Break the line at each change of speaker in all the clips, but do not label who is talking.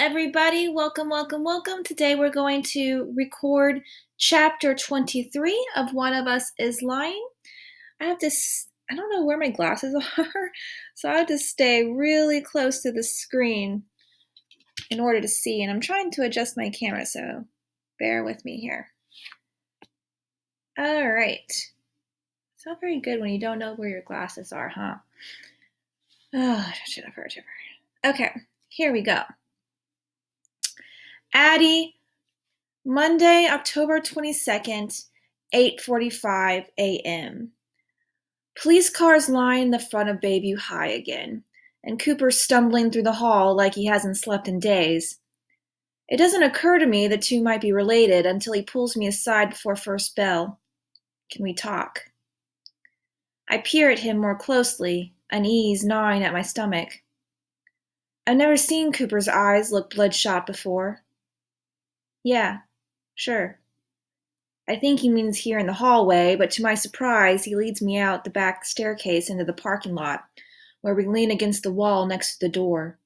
everybody. Welcome. Today we're going to record chapter 23 of One of Us is Lying. I don't know where my glasses are, so I have to stay really close to the screen in order to see, and I'm trying to adjust my camera, so bear with me here. All right. It's not very good when you don't know where your glasses are, huh? Oh, should have heard. Okay, here we go. Addie, Monday, October 22nd, 8:45 a.m. Police cars line the front of Bayview High again, and Cooper stumbling through the hall like he hasn't slept in days. It doesn't occur to me the two might be related until he pulls me aside before first bell. Can we talk? I peer at him more closely, unease gnawing at my stomach. I've never seen Cooper's eyes look bloodshot before. Yeah, sure. I think he means here in the hallway, but to my surprise, he leads me out the back staircase into the parking lot, where we lean against the wall next to the door.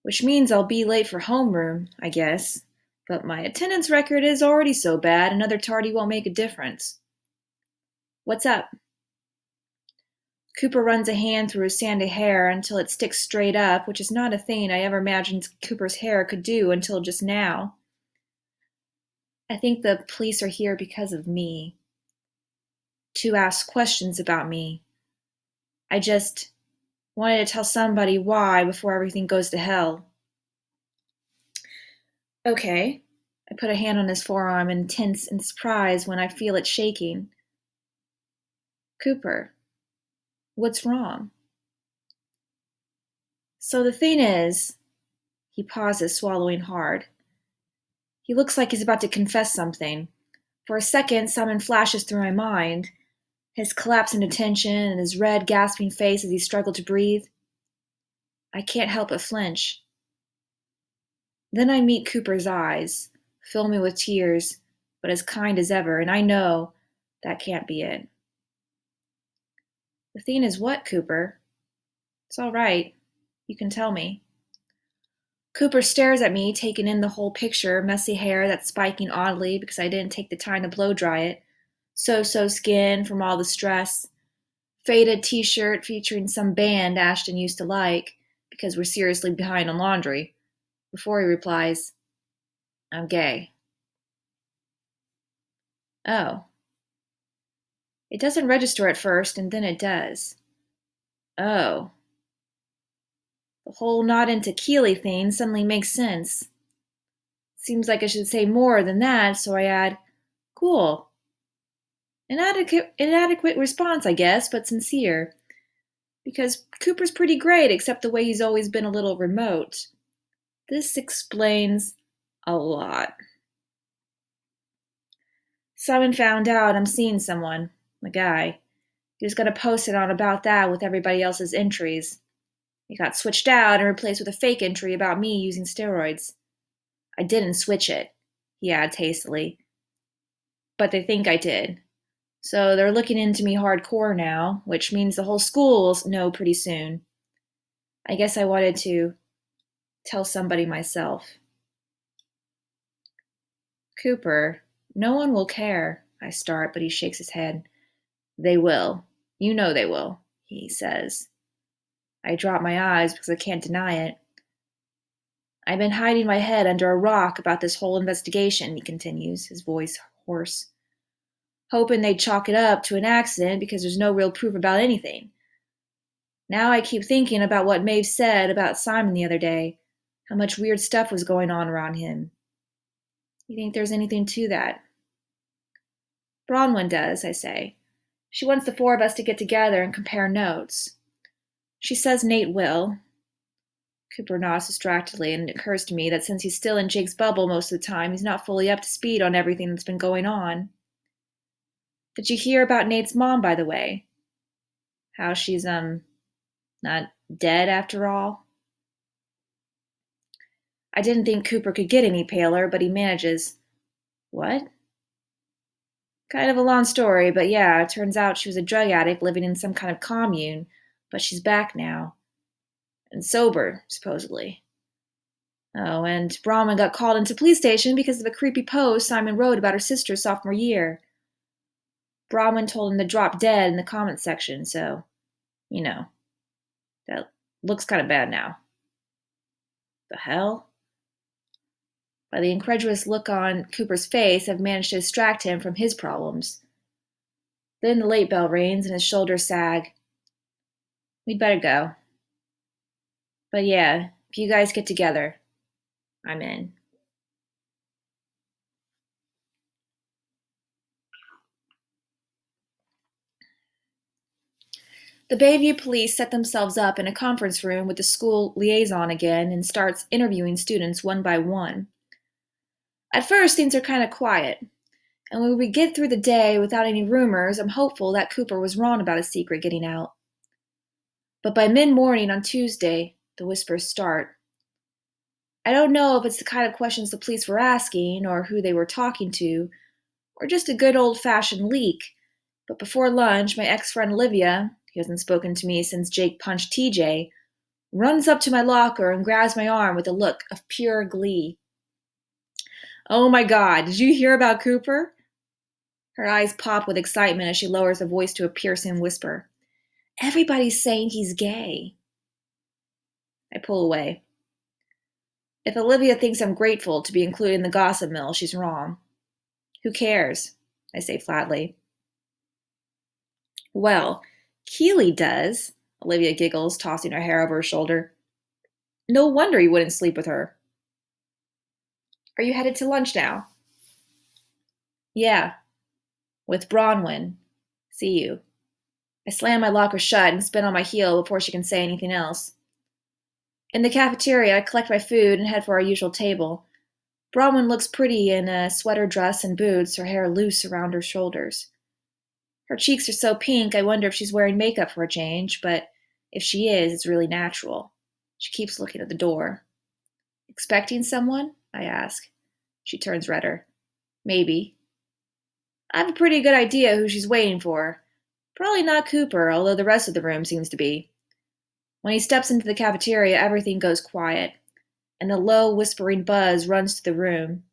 Which means I'll be late for homeroom, I guess, but my attendance record is already so bad another tardy won't make a difference. What's up? Cooper runs a hand through his sandy hair until it sticks straight up, which is not a thing I ever imagined Cooper's hair could do until just now. I think the police are here because of me. To ask questions about me. I just wanted to tell somebody why before everything goes to hell. Okay. I put a hand on his forearm and tense in surprise when I feel it shaking. Cooper, what's wrong? So the thing is, he pauses, swallowing hard. He looks like he's about to confess something. For a second, something flashes through my mind. His collapse into tension and his red, gasping face as he struggled to breathe. I can't help but flinch. Then I meet Cooper's eyes, fill me with tears, but as kind as ever, and I know that can't be it. The thing is what, Cooper? It's all right. You can tell me. Cooper stares at me, taking in the whole picture, messy hair that's spiking oddly because I didn't take the time to blow dry it, so-so skin from all the stress, faded t-shirt featuring some band Ashton used to like because we're seriously behind on laundry, before he replies, I'm gay. Oh. It doesn't register at first, and then it does. Oh. The whole not into Tequila thing suddenly makes sense. Seems like I should say more than that, so I add, cool. Inadequate response, I guess, but sincere. Because Cooper's pretty great, except the way he's always been a little remote. This explains a lot. Simon found out I'm seeing someone, a guy. He was going to post it on about that with everybody else's entries. It got switched out and replaced with a fake entry about me using steroids. I didn't switch it, he adds hastily. But they think I did. So they're looking into me hardcore now, which means the whole school will know pretty soon. I guess I wanted to tell somebody myself. Cooper, no one will care, I start, but he shakes his head. They will. You know they will, he says. I drop my eyes because I can't deny it. I've been hiding my head under a rock about this whole investigation, he continues, his voice hoarse. Hoping they'd chalk it up to an accident because there's no real proof about anything. Now I keep thinking about what Maeve said about Simon the other day, how much weird stuff was going on around him. You think there's anything to that? Bronwyn does, I say. She wants the four of us to get together and compare notes. She says Nate will. Cooper nods distractedly, and it occurs to me that since he's still in Jake's bubble most of the time, he's not fully up to speed on everything that's been going on. Did you hear about Nate's mom, by the way? How she's, not dead after all? I didn't think Cooper could get any paler, but he manages. What? Kind of a long story, but yeah, it turns out she was a drug addict living in some kind of commune, but she's back now. And sober, supposedly. Oh, and Brahman got called into police station because of a creepy post Simon wrote about her sister's sophomore year. Brahman told him to drop dead in the comments section, so, you know, that looks kind of bad now. The hell? By the incredulous look on Cooper's face, I've managed to distract him from his problems. Then the late bell rings and his shoulders sag. We'd better go. But yeah, if you guys get together, I'm in. The Bayview police set themselves up in a conference room with the school liaison again and starts interviewing students one by one. At first, things are kind of quiet, and when we get through the day without any rumors, I'm hopeful that Cooper was wrong about his secret getting out. But by mid-morning on Tuesday, the whispers start. I don't know if it's the kind of questions the police were asking, or who they were talking to, or just a good old-fashioned leak, but before lunch, my ex-friend Olivia, who hasn't spoken to me since Jake punched TJ, runs up to my locker and grabs my arm with a look of pure glee. Oh my God, did you hear about Cooper? Her eyes pop with excitement as she lowers her voice to a piercing whisper. Everybody's saying he's gay. I pull away. If Olivia thinks I'm grateful to be included in the gossip mill, she's wrong. Who cares? I say flatly. Well, Keeley does, Olivia giggles, tossing her hair over her shoulder. No wonder you wouldn't sleep with her. Are you headed to lunch now? Yeah, with Bronwyn. See you. I slam my locker shut and spin on my heel before she can say anything else. In the cafeteria, I collect my food and head for our usual table. Bronwyn looks pretty in a sweater dress and boots, her hair loose around her shoulders. Her cheeks are so pink, I wonder if she's wearing makeup for a change, but if she is, it's really natural. She keeps looking at the door. Expecting someone? I ask. She turns redder. Maybe. I have a pretty good idea who she's waiting for. Probably not Cooper, although the rest of the room seems to be. When he steps into the cafeteria, everything goes quiet, and a low, whispering buzz runs through the room.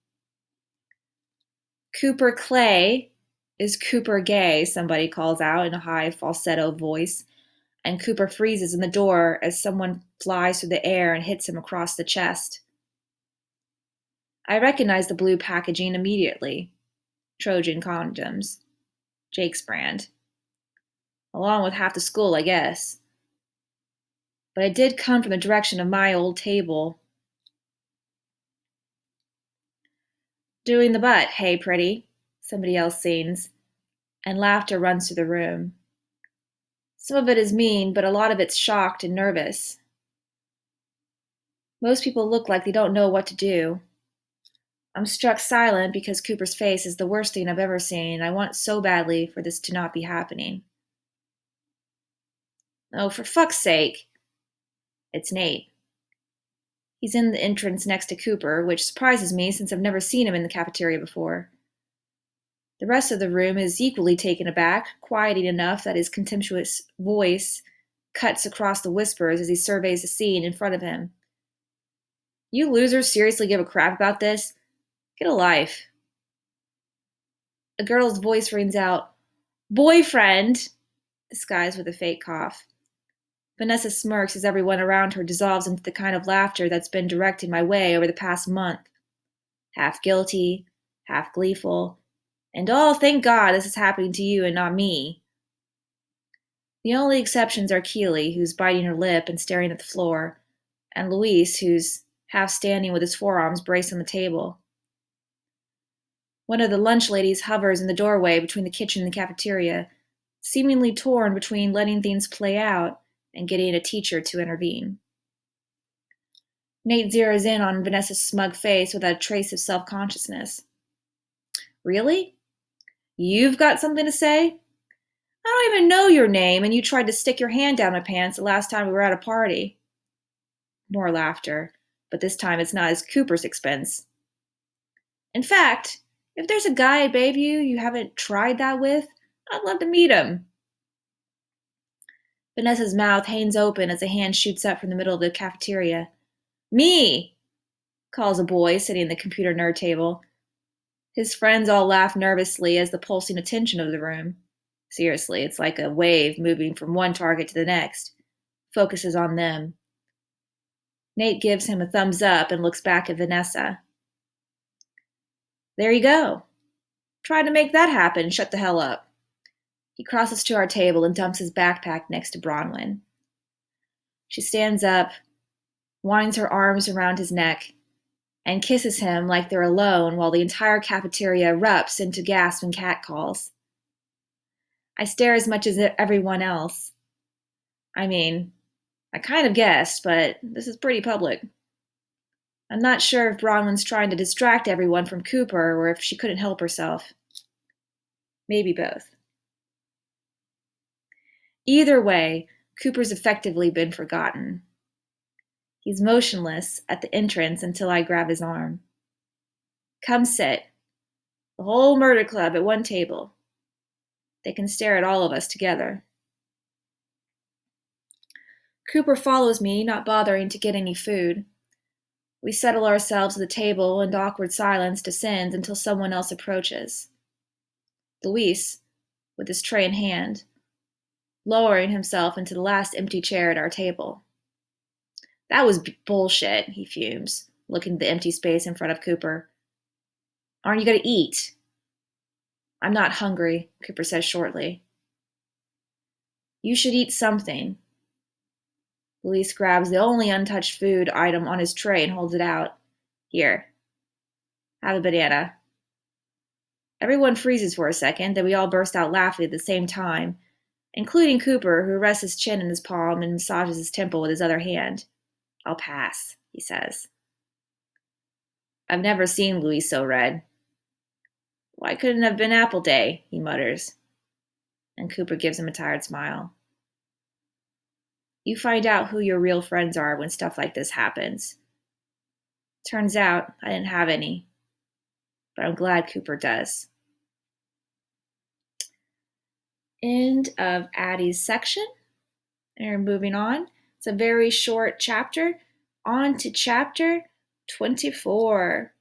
Cooper Clay is Cooper gay, somebody calls out in a high falsetto voice, and Cooper freezes in the door as someone flies through the air and hits him across the chest. I recognize the blue packaging immediately. Trojan condoms. Jake's brand. Along with half the school, I guess. But it did come from the direction of my old table. Doing the butt, hey pretty, somebody else sings, and laughter runs through the room. Some of it is mean, but a lot of it's shocked and nervous. Most people look like they don't know what to do. I'm struck silent because Cooper's face is the worst thing I've ever seen, and I want so badly for this to not be happening. Oh, for fuck's sake. It's Nate. He's in the entrance next to Cooper, which surprises me since I've never seen him in the cafeteria before. The rest of the room is equally taken aback, quieting enough that his contemptuous voice cuts across the whispers as he surveys the scene in front of him. You losers seriously give a crap about this? Get a life. A girl's voice rings out, Boyfriend! Disguised with a fake cough. Vanessa smirks as everyone around her dissolves into the kind of laughter that's been directed my way over the past month. Half guilty, half gleeful, and oh, thank God this is happening to you and not me. The only exceptions are Keeley, who's biting her lip and staring at the floor, and Luis, who's half standing with his forearms braced on the table. One of the lunch ladies hovers in the doorway between the kitchen and the cafeteria, seemingly torn between letting things play out and getting a teacher to intervene. Nate zeroes in on Vanessa's smug face without a trace of self-consciousness. Really? You've got something to say? I don't even know your name, and you tried to stick your hand down my pants the last time we were at a party. More laughter, but this time it's not at Cooper's expense. In fact, if there's a guy at Bayview you haven't tried that with, I'd love to meet him. Vanessa's mouth hangs open as a hand shoots up from the middle of the cafeteria. Me! calls a boy sitting at the computer nerd table. His friends all laugh nervously as the pulsing attention of the room. Seriously, it's like a wave moving from one target to the next. Focuses on them. Nate gives him a thumbs up and looks back at Vanessa. There you go. Try to make that happen. Shut the hell up. He crosses to our table and dumps his backpack next to Bronwyn. She stands up, winds her arms around his neck, and kisses him like they're alone while the entire cafeteria erupts into gasps and catcalls. I stare as much as everyone else. I mean, I kind of guessed, but this is pretty public. I'm not sure if Bronwyn's trying to distract everyone from Cooper or if she couldn't help herself. Maybe both. Either way, Cooper's effectively been forgotten. He's motionless at the entrance until I grab his arm. Come sit. The whole murder club at one table. They can stare at all of us together. Cooper follows me, not bothering to get any food. We settle ourselves at the table and awkward silence descends until someone else approaches. Luis, with his tray in hand, lowering himself into the last empty chair at our table. That was bullshit, he fumes, looking at the empty space in front of Cooper. Aren't you going to eat? I'm not hungry, Cooper says shortly. You should eat something. Luis grabs the only untouched food item on his tray and holds it out. Here. Have a banana. Everyone freezes for a second, then we all burst out laughing at the same time, including Cooper, who rests his chin in his palm and massages his temple with his other hand. I'll pass, he says. I've never seen Luis so red. Why couldn't it have been Apple Day, he mutters. And Cooper gives him a tired smile. You find out who your real friends are when stuff like this happens. Turns out I didn't have any, but I'm glad Cooper does. End of Addie's section. And we're moving on. It's a very short chapter. On to chapter 24.